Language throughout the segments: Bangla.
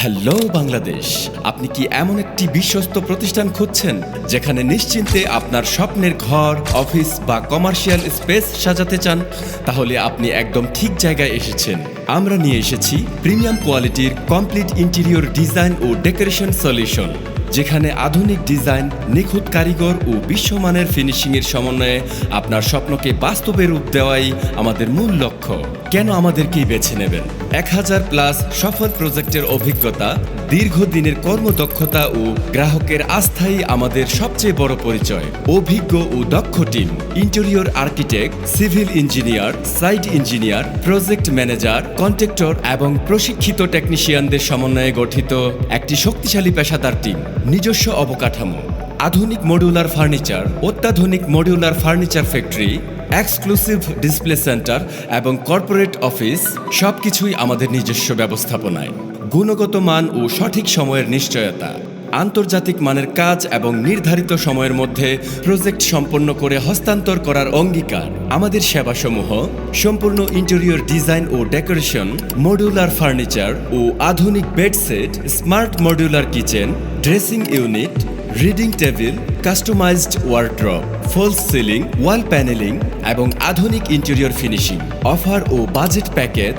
হ্যালো বাংলাদেশ, আপনি কি এমন একটি বিশ্বস্ত প্রতিষ্ঠান খুঁজছেন যেখানে নিশ্চিন্তে আপনার স্বপ্নের ঘর, অফিস বা কমার্শিয়াল স্পেস সাজাতে চান? তাহলে আপনি একদম ঠিক জায়গায় এসেছেন। আমরা নিয়ে এসেছি প্রিমিয়াম কোয়ালিটির কমপ্লিট ইন্টেরিয়র ডিজাইন ও ডেকোরেশন সলিউশন, যেখানে আধুনিক ডিজাইন, নিখুঁত কারিগর ও বিশ্বমানের ফিনিশিংয়ের সমন্বয়ে আপনার স্বপ্নকে বাস্তবে রূপ দেওয়াই আমাদের মূল লক্ষ্য। কেন আমাদেরকেই বেছে নেবেন? 1000+ সফল প্রজেক্টের অভিজ্ঞতা, দীর্ঘদিনের কর্মদক্ষতা ও গ্রাহকের আস্থাই আমাদের সবচেয়ে বড় পরিচয়। অভিজ্ঞ ও দক্ষ team, interior architect, civil engineer, site engineer, project manager, contractor এবং প্রশিক্ষিত টেকনিশিয়ানদের সমন্বয়ে গঠিত একটি শক্তিশালী পেশাদার টিম। নিজস্ব অবকাঠামো, আধুনিক মডিউলার ফার্নিচার, অত্যাধুনিক modular furniture factory, exclusive display centre এবং কর্পোরেট অফিস, সবকিছুই আমাদের নিজস্ব ব্যবস্থাপনায়। গুণগত মান ও সঠিক সময়ের নিশ্চয়তা, আন্তর্জাতিক মানের কাজ এবং নির্ধারিত সময়ের মধ্যে প্রজেক্ট সম্পন্ন করে হস্তান্তর করার অঙ্গীকার। আমাদের সেবাসমূহ: সম্পূর্ণ ইন্টেরিয়র ডিজাইন ও ডেকোরেশন, মডিউলার ফার্নিচার ও আধুনিক bed set, smart modular kitchen, dressing unit, reading table, customised wardrobe, false ceiling, wall panelling এবং আধুনিক ইন্টেরিয়র ফিনিশিং। অফার ও বাজেট প্যাকেজ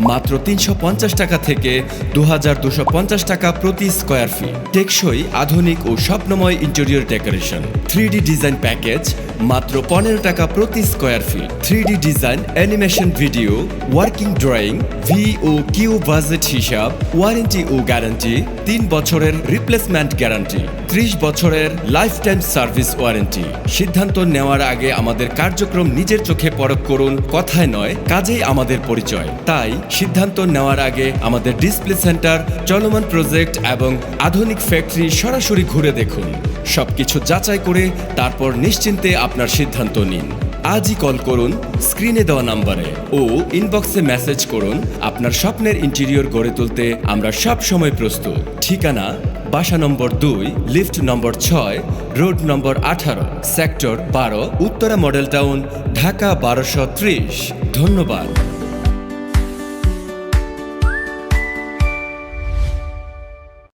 মাত্র 350 টাকা থেকে 2250 টাকা প্রতি স্কয়ার ফিট। টেকসই, আধুনিক ও স্বপ্নময় interior decoration. 3D design package মাত্র 15 টাকা প্রতি square feet. 3D design, animation video, working drawing, B O Q budget হিসাব, ওয়ারেন্টি ও গ্যারান্টি, 3 বছরের রিপ্লেসমেন্ট গ্যারান্টি, 30 বছরের লাইফ টাইম সার্ভিস ওয়ারেন্টি। সিদ্ধান্ত নেওয়ার আগে আমাদের কার্যক্রম নিজের চোখে পরখ করুন, কথায় নয় কাজেই আমাদের পরিচয়। তাই সিদ্ধান্ত নেওয়ার আগে আমাদের ডিসপ্লে সেন্টার, চলমান প্রজেক্ট এবং আধুনিক ফ্যাক্টরি সরাসরি ঘুরে দেখুন। সবকিছু যাচাই করে তারপর নিশ্চিন্তে আপনার সিদ্ধান্ত নিন। আজই কল করুন স্ক্রিনে দেওয়া নাম্বারে ও ইনবক্সে মেসেজ করুন। আপনার স্বপ্নের ইন্টেরিয়র গড়ে তুলতে আমরা সব সময় প্রস্তুত। ঠিকানা: বাসা নম্বর 2, লিফট নম্বর 6, road number 18, sector 12, Uttara model town, Dhaka 1230। ধন্যবাদ।